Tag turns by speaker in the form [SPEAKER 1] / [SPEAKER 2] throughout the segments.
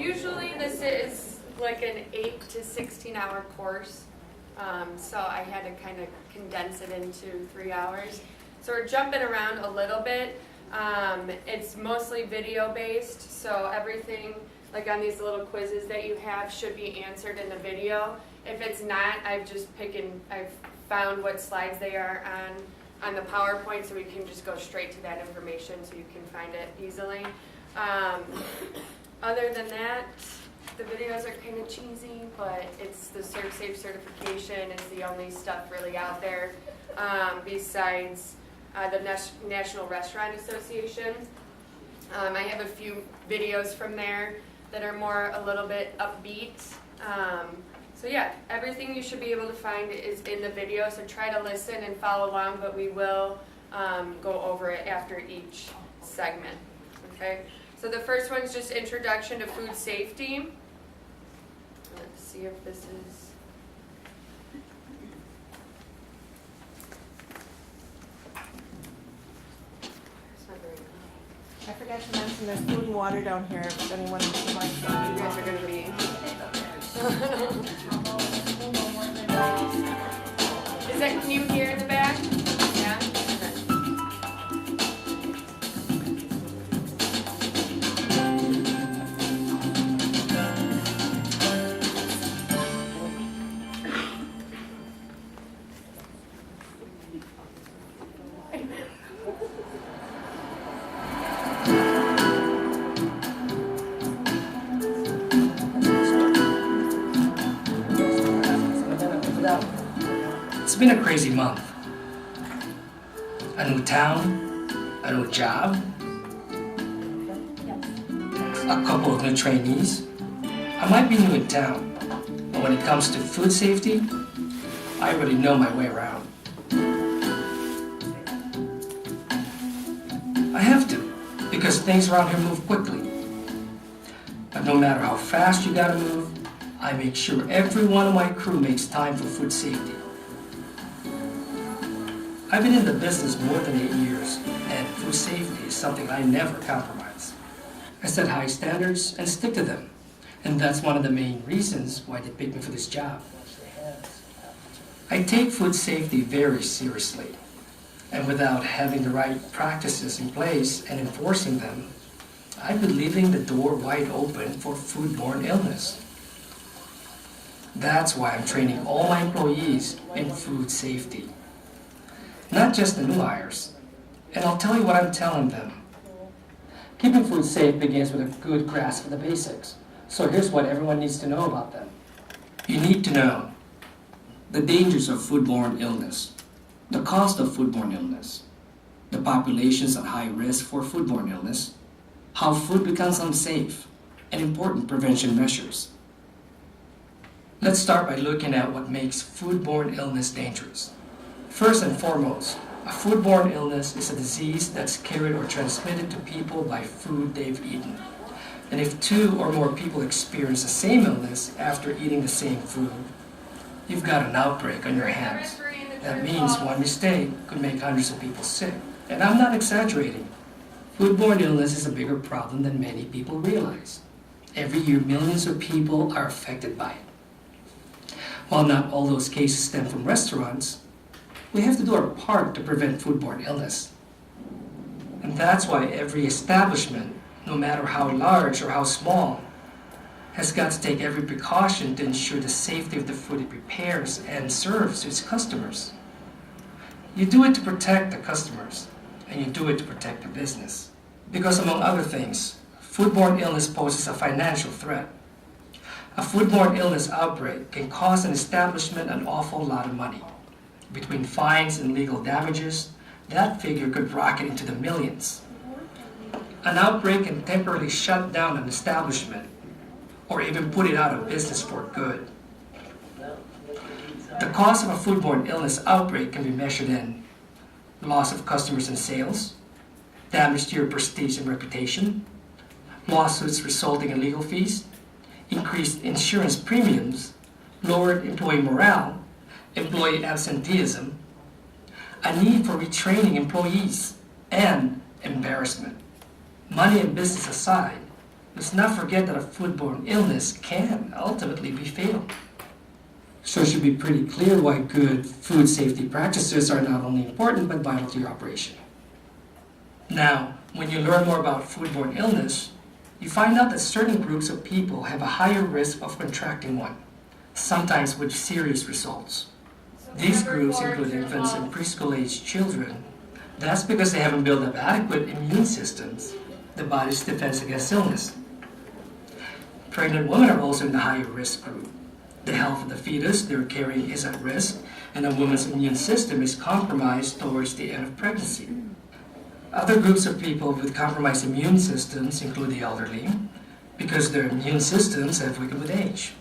[SPEAKER 1] Usually this is like an 8 to 16 hour course. So I had to kind of condense it into 3 hours. So we're jumping around a little bit. It's mostly video based, so everything like on these little quizzes that you have should be answered in the video. If it's not, I've found what slides they are on the PowerPoint, so we can just go straight to that information so you can find it easily. Other than that, the videos are kind of cheesy, but it's the ServSafe certification. It's the only stuff really out there besides the National Restaurant Association. I have a few videos from there that are more a little bit upbeat. So yeah, everything you should be able to find is in the video, so try to listen and follow along, but we will go over it after each segment. Okay, so the first one is just Introduction to Food Safety. Let's see if this is... It's not very good.
[SPEAKER 2] I forgot to mention there's food and water down here if anyone would like some.
[SPEAKER 1] You guys are going to be... Can you hear in the back? Yeah?
[SPEAKER 3] It's been a crazy month. A new town, a new job, a couple of new trainees. I might be new in town, but when it comes to food safety, I really know my way around. I have to, because things around here move quickly. But no matter how fast you gotta move, I make sure every one of my crew makes time for food safety. I've been in the business more than 8 years, and food safety is something I never compromise. I set high standards and stick to them, and that's one of the main reasons why they picked me for this job. I take food safety very seriously, and without having the right practices in place and enforcing them, I've been leaving the door wide open for foodborne illness. That's why I'm training all my employees in food safety. Not just the new hires. And I'll tell you what I'm telling them. Keeping food safe begins with a good grasp of the basics. So here's what everyone needs to know about them. You need to know the dangers of foodborne illness, the cost of foodborne illness, the populations at high risk for foodborne illness, how food becomes unsafe, and important prevention measures. Let's start by looking at what makes foodborne illness dangerous. First and foremost, a foodborne illness is a disease that's carried or transmitted to people by food they've eaten. And if 2 or more people experience the same illness after eating the same food, you've got an outbreak on your hands. That means one mistake could make hundreds of people sick. And I'm not exaggerating. Foodborne illness is a bigger problem than many people realize. Every year, millions of people are affected by it. While not all those cases stem from restaurants, we have to do our part to prevent foodborne illness. And that's why every establishment, no matter how large or how small, has got to take every precaution to ensure the safety of the food it prepares and serves to its customers. You do it to protect the customers, and you do it to protect the business. Because among other things, foodborne illness poses a financial threat. A foodborne illness outbreak can cost an establishment an awful lot of money. Between fines and legal damages, that figure could rocket into the millions. An outbreak can temporarily shut down an establishment or even put it out of business for good. The cost of a foodborne illness outbreak can be measured in loss of customers and sales, damage to your prestige and reputation, lawsuits resulting in legal fees, increased insurance premiums, lowered employee morale, employee absenteeism, a need for retraining employees, and embarrassment. Money and business aside, Let's not forget that a foodborne illness can ultimately be fatal. So it should be pretty clear why good food safety practices are not only important but vital to your operation. Now, when you learn more about foodborne illness, you find out that certain groups of people have a higher risk of contracting one, sometimes with serious results. These groups include infants and preschool-aged children. That's because they haven't built up adequate immune systems, the body's defense against illness. Pregnant women are also in the higher risk group. The health of the fetus they're carrying is at risk, and a woman's immune system is compromised towards the end of pregnancy. Other groups of people with compromised immune systems include the elderly, because their immune systems have weakened with age,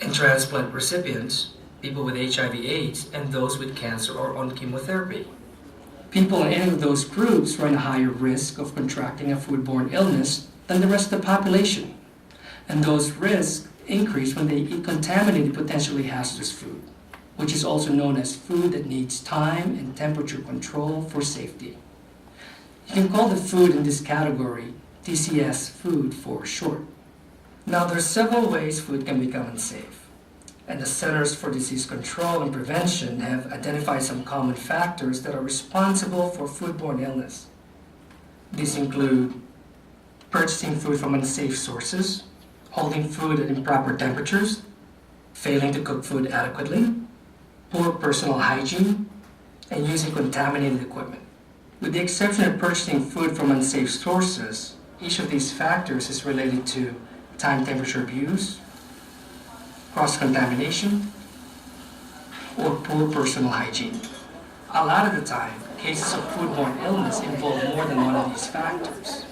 [SPEAKER 3] and transplant recipients, people with HIV/AIDS, and those with cancer or on chemotherapy. People in any of those groups run a higher risk of contracting a foodborne illness than the rest of the population, and those risks increase when they eat contaminated, potentially hazardous food, which is also known as food that needs time and temperature control for safety. You can call the food in this category TCS Food for short. Now, there are several ways food can become unsafe, and the Centers for Disease Control and Prevention have identified some common factors that are responsible for foodborne illness. These include purchasing food from unsafe sources, holding food at improper temperatures, failing to cook food adequately, poor personal hygiene, and using contaminated equipment. With the exception of purchasing food from unsafe sources, each of these factors is related to time-temperature abuse, cross-contamination, or poor personal hygiene. A lot of the time, cases of foodborne illness involve more than one of these factors.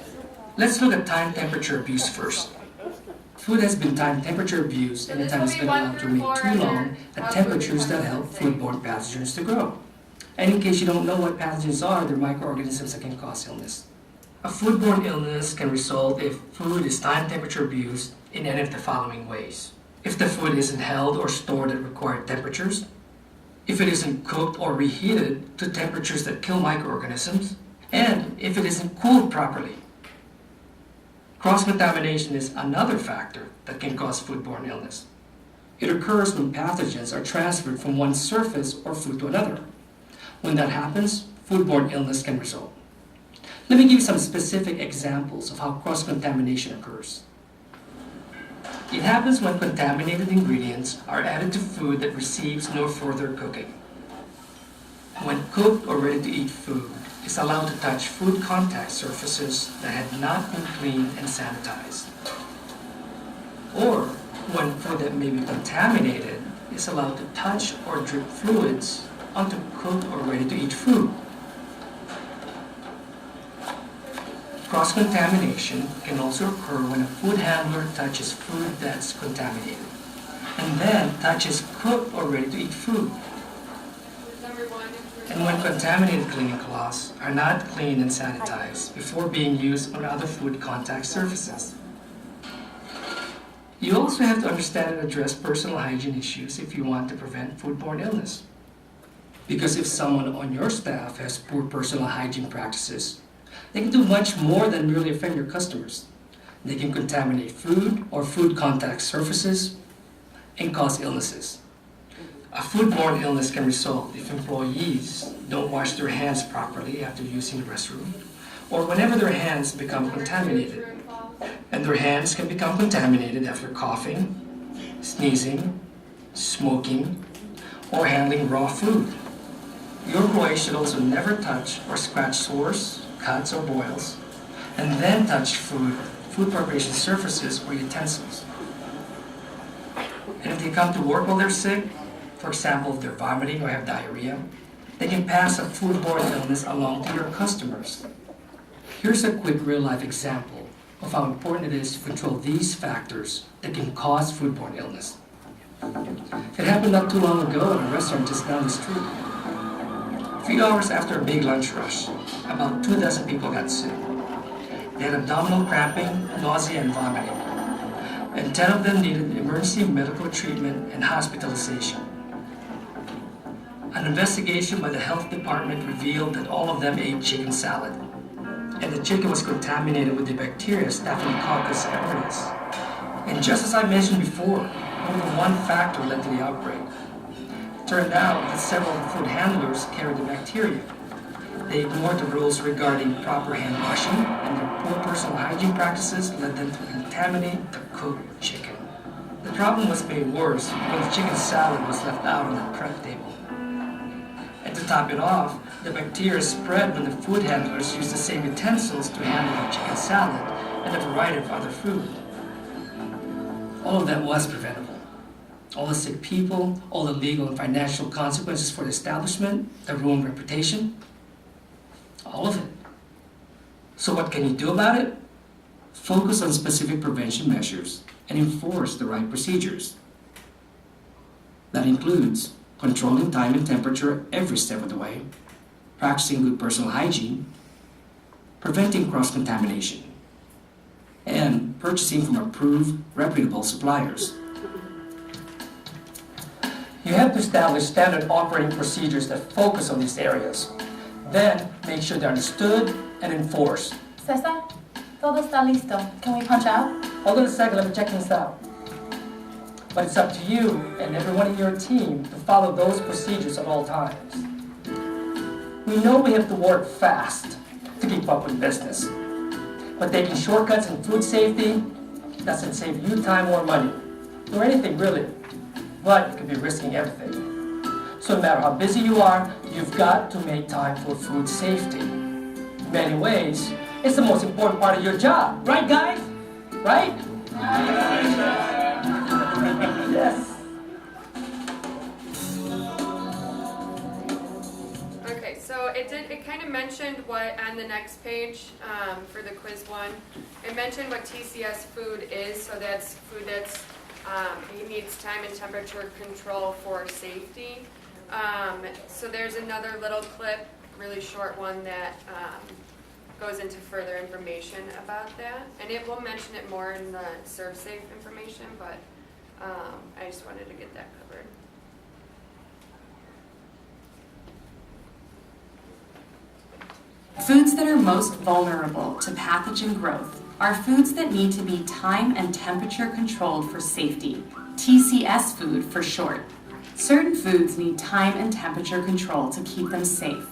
[SPEAKER 3] Let's look at time-temperature abuse first. Food has been time-temperature abused anytime it's been allowed to remain too long at temperatures that help foodborne pathogens to grow. And in case you don't know what pathogens are, they're microorganisms that can cause illness. A foodborne illness can result if food is time-temperature abused in any of the following ways. If the food isn't held or stored at required temperatures, if it isn't cooked or reheated to temperatures that kill microorganisms, and if it isn't cooled properly. Cross-contamination is another factor that can cause foodborne illness. It occurs when pathogens are transferred from one surface or food to another. When that happens, foodborne illness can result. Let me give you some specific examples of how cross-contamination occurs. It happens when contaminated ingredients are added to food that receives no further cooking. When cooked or ready-to-eat food is allowed to touch food contact surfaces that had not been cleaned and sanitized. Or when food that may be contaminated is allowed to touch or drip fluids onto cooked or ready-to-eat food. Cross-contamination can also occur when a food handler touches food that's contaminated, and then touches cooked or ready-to-eat food. And when contaminated cleaning cloths are not cleaned and sanitized before being used on other food contact surfaces. You also have to understand and address personal hygiene issues if you want to prevent foodborne illness. Because if someone on your staff has poor personal hygiene practices, they can do much more than merely offend your customers. They can contaminate food or food contact surfaces and cause illnesses. A foodborne illness can result if employees don't wash their hands properly after using the restroom, or whenever their hands become contaminated. And their hands can become contaminated after coughing, sneezing, smoking, or handling raw food. Your employees should also never touch or scratch sores, cuts, or boils, and then touch food preparation surfaces or utensils. And if they come to work while they're sick, for example, if they're vomiting or have diarrhea, they can pass a foodborne illness along to your customers. Here's a quick real-life example of how important it is to control these factors that can cause foodborne illness. It happened not too long ago at a restaurant just down the street. A few hours after a big lunch rush, about 24 people got sick. They had abdominal cramping, nausea, and vomiting, and 10 of them needed emergency medical treatment and hospitalization. An investigation by the health department revealed that all of them ate chicken salad. and the chicken was contaminated with the bacteria Staphylococcus aureus. And just as I mentioned before, only one factor led to the outbreak. It turned out that several food handlers carried the bacteria. They ignored the rules regarding proper hand washing, and their poor personal hygiene practices led them to contaminate the cooked chicken. The problem was made worse when the chicken salad was left out on the prep table. And to top it off, the bacteria spread when the food handlers used the same utensils to handle the chicken salad and a variety of other food. All of that was preventable. All the sick people, all the legal and financial consequences for the establishment, the ruined reputation, all of it. So what can you do about it? Focus on specific prevention measures and enforce the right procedures. That includes controlling time and temperature every step of the way, practicing good personal hygiene, preventing cross-contamination, and purchasing from approved, reputable suppliers. You have to establish standard operating procedures that focus on these areas. Then, make sure they're understood and enforced.
[SPEAKER 4] Cesar, todo está listo. Can we punch out?
[SPEAKER 3] Hold on a second, let me check this out. But it's up to you and everyone in your team to follow those procedures at all times. We know we have to work fast to keep up with business. But taking shortcuts in food safety doesn't save you time or money, or anything really. But you could be risking everything. So no matter how busy you are, you've got to make time for food safety. In many ways, it's the most important part of your job. Right, guys? Right? Yes.
[SPEAKER 1] Okay, so it kind of mentioned what on the next page for the quiz one. It mentioned what TCS Food is, so that's food that's it needs time and temperature control for safety. So there's another little clip, really short one that goes into further information about that, and it will mention it more in the ServSafe information, but I just wanted to get that covered.
[SPEAKER 5] Foods that are most vulnerable to pathogen growth are foods that need to be time and temperature controlled for safety, TCS Food for short. Certain foods need time and temperature control to keep them safe.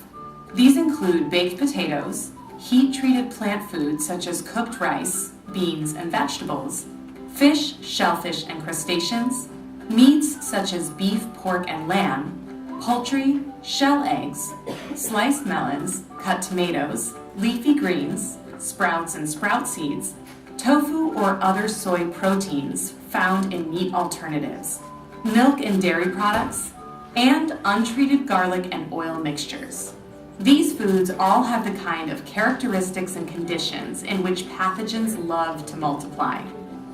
[SPEAKER 5] These include baked potatoes, heat-treated plant foods such as cooked rice, beans, and vegetables, fish, shellfish, and crustaceans, meats such as beef, pork, and lamb, poultry, shell eggs, sliced melons, cut tomatoes, leafy greens, sprouts and sprout seeds, tofu or other soy proteins found in meat alternatives, milk and dairy products, and untreated garlic and oil mixtures. These foods all have the kind of characteristics and conditions in which pathogens love to multiply.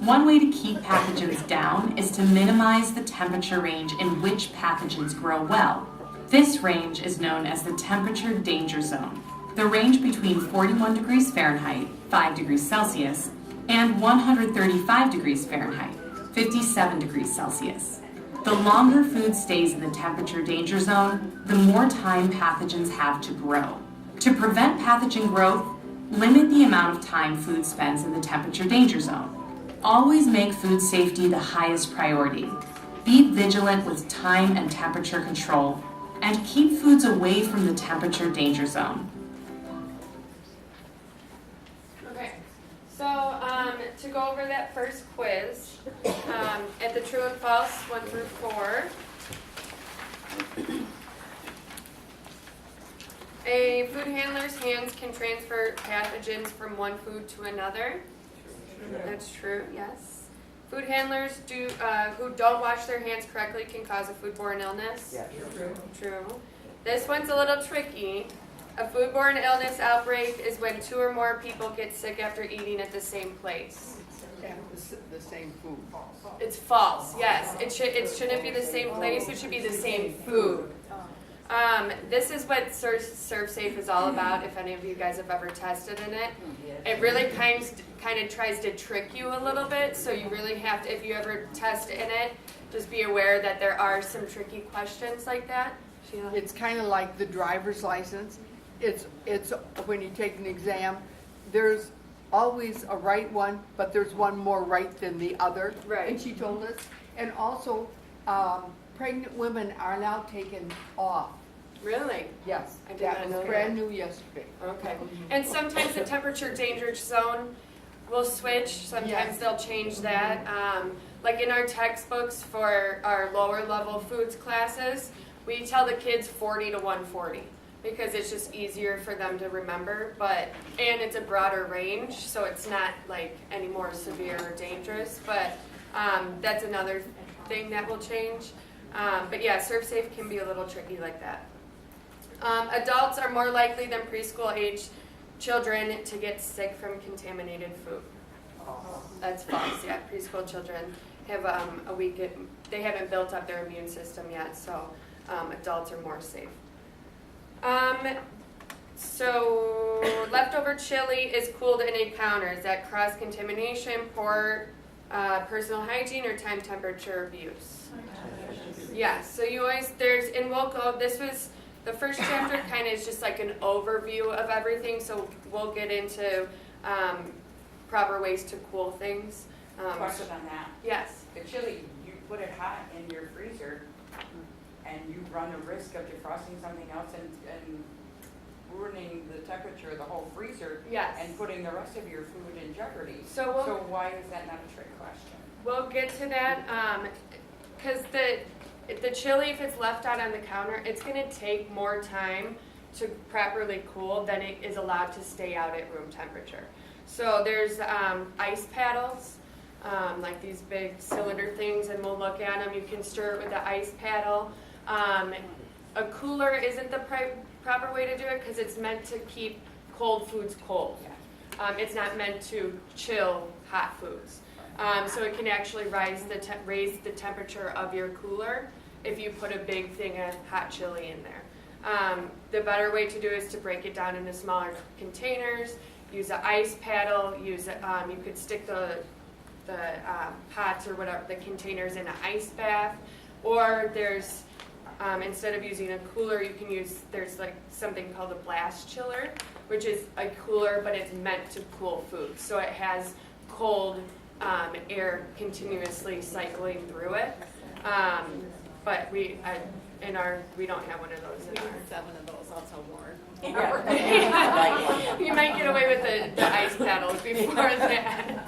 [SPEAKER 5] One way to keep pathogens down is to minimize the temperature range in which pathogens grow well. This range is known as the temperature danger zone, the range between 41 degrees Fahrenheit, 5 degrees Celsius, and 135 degrees Fahrenheit, 57 degrees Celsius. The longer food stays in the temperature danger zone, the more time pathogens have to grow. To prevent pathogen growth, limit the amount of time food spends in the temperature danger zone. Always make food safety the highest priority. Be vigilant with time and temperature control, and keep foods away from the temperature danger zone.
[SPEAKER 1] Okay, so to go over that first quiz, at the true and false, 1 through 4, a food handler's hands can transfer pathogens from one food to another. That's true, yes. Food handlers who don't wash their hands correctly can cause a foodborne illness.
[SPEAKER 6] Yeah,
[SPEAKER 1] True. This one's a little tricky. A foodborne illness outbreak is when 2 or more people get sick after eating at the same place.
[SPEAKER 6] the same food.
[SPEAKER 1] It's false, yes. It shouldn't be the same place, it should be the same food. This is what ServSafe is all about, if any of you guys have ever tested in it. It really kind of tries to trick you a little bit, so you really have to, if you ever test in it, just be aware that there are some tricky questions like that. Sheila?
[SPEAKER 6] It's kind of like the driver's license. It's when you take an exam, there's always a right one, but there's one more right than the other.
[SPEAKER 1] Right.
[SPEAKER 6] And she told us. And also, pregnant women are now taken off.
[SPEAKER 1] Really?
[SPEAKER 6] Yes,
[SPEAKER 1] I did
[SPEAKER 6] that
[SPEAKER 1] not
[SPEAKER 6] was
[SPEAKER 1] know that.
[SPEAKER 6] brand new yesterday.
[SPEAKER 1] Okay. And sometimes the temperature danger zone will switch. Sometimes
[SPEAKER 6] Yes.
[SPEAKER 1] they'll change that. Like in our textbooks for our lower level foods classes, we tell the kids 40 to 140 because it's just easier for them to remember. And it's a broader range, so it's not like any more severe or dangerous. But that's another thing that will change. But yeah, serve safe can be a little tricky like that. Adults are more likely than preschool age children to get sick from contaminated food. That's false. Yeah, preschool children have they haven't built up their immune system yet, so adults are more safe. So leftover chili is cooled in a counter. Is that cross-contamination, poor personal hygiene, or time temperature abuse? Yeah, so you always, this was, the first chapter kind of is just like an overview of everything, so we'll get into proper ways to cool things.
[SPEAKER 7] Question on that.
[SPEAKER 1] Yes.
[SPEAKER 7] The chili, you put it hot in your freezer, and you run the risk of defrosting something else and ruining the temperature of the whole freezer.
[SPEAKER 1] Yes.
[SPEAKER 7] And putting the rest of your food in jeopardy.
[SPEAKER 1] So
[SPEAKER 7] why is that not a trick question?
[SPEAKER 1] we'll get to that, because the chili, if it's left out on the counter, it's going to take more time to properly cool than it is allowed to stay out at room temperature. So there's ice paddles, like these big cylinder things, and we'll look at them. You can stir it with the ice paddle. A cooler isn't the proper way to do it because it's meant to keep cold foods cold. It's not meant to chill hot foods. So it can actually raise the temperature of your cooler if you put a big thing of hot chili in there. The better way to do it is to break it down into smaller containers. Use an ice paddle. You could stick the pots or whatever, the containers in an ice bath. Or there's instead of using a cooler, you can there's like something called a blast chiller, which is a cooler, but it's meant to cool food. So it has cold air continuously cycling through it. But we don't have one of those in our.
[SPEAKER 2] 7 of those also worn.
[SPEAKER 1] You might get away with the ice paddles before that.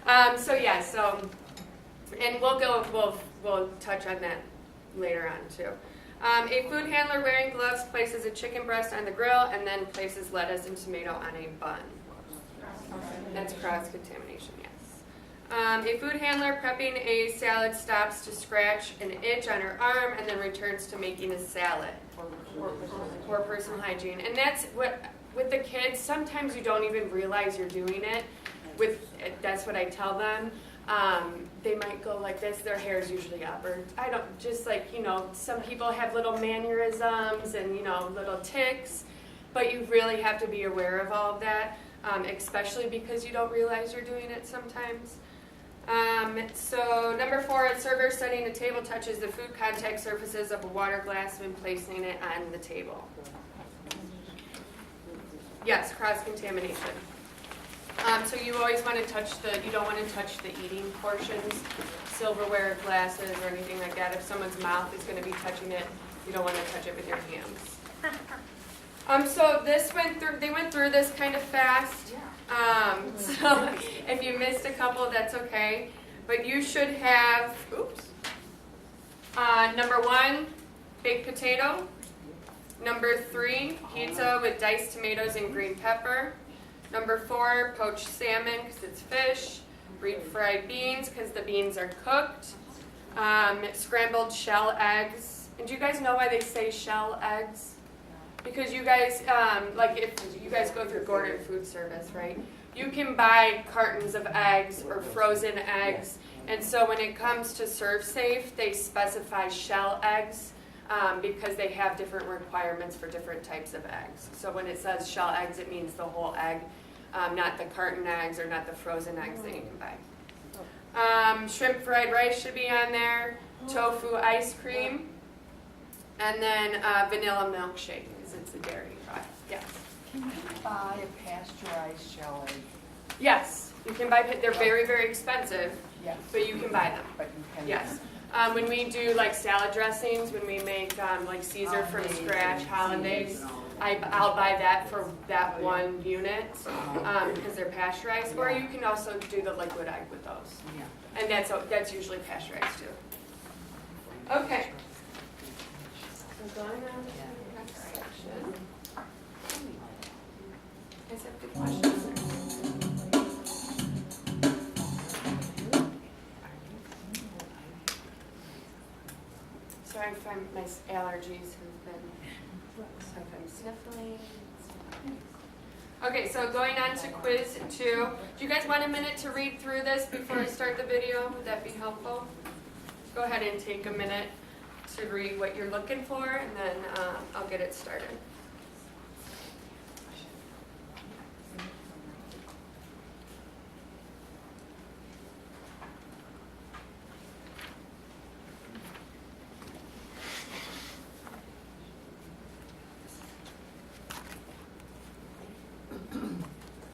[SPEAKER 1] And we'll touch on that later on too. A food handler wearing gloves places a chicken breast on the grill and then places lettuce and tomato on a bun. That's cross-contamination, yes. A food handler prepping a salad stops to scratch an itch on her arm and then returns to making a salad. Poor personal hygiene. And that's what, with the kids, sometimes you don't even realize you're doing it. That's what I tell them. They might go like this, their hair is usually up, or some people have little mannerisms and, little tics, but you really have to be aware of all of that, especially because you don't realize you're doing it sometimes. So number 4, a server setting a table touches the food contact surfaces of a water glass when placing it on the table. Yes, cross-contamination. So you always want to you don't want to touch the eating portions, silverware, glasses, or anything like that. If someone's mouth is going to be touching it, you don't want to touch it with your hands. So they went through this kind of fast. So if you missed a couple, that's okay. But you should have, number 1, baked potato. Number 3, pizza with diced tomatoes and green pepper. Number 4, poached salmon because it's fish. Refried beans because the beans are cooked. Scrambled shell eggs. And do you guys know why they say shell eggs? Because you guys, if you guys go through Gordon Food Service, right? You can buy cartons of eggs or frozen eggs. And so when it comes to Serve Safe, they specify shell eggs because they have different requirements for different types of eggs. So when it says shell eggs, it means the whole egg. Not the carton eggs or not the frozen eggs that you can buy. Shrimp fried rice should be on there, tofu ice cream, and then vanilla milkshake because it's a dairy product. Yes?
[SPEAKER 6] buy a pasteurized shell egg?
[SPEAKER 1] Yes, you can buy, they're very, very expensive,
[SPEAKER 6] Yes.
[SPEAKER 1] but you can buy them.
[SPEAKER 6] But you can.
[SPEAKER 1] Yes. When we do like salad dressings, when we make like Caesar from scratch, hollandaise, I'll buy that for that one unit because they're pasteurized. Or you can also do the liquid egg with those,
[SPEAKER 6] Yeah.
[SPEAKER 1] and that's usually pasteurized too. Okay. So going on to the next section. Guys have good questions? Sorry if my allergies have been, so if I'm sniffling. Okay, so going on to quiz 2. Do you guys want a minute to read through this before I start the video? Would that be helpful? Go ahead and take a minute to read what you're looking for, and then I'll get it started.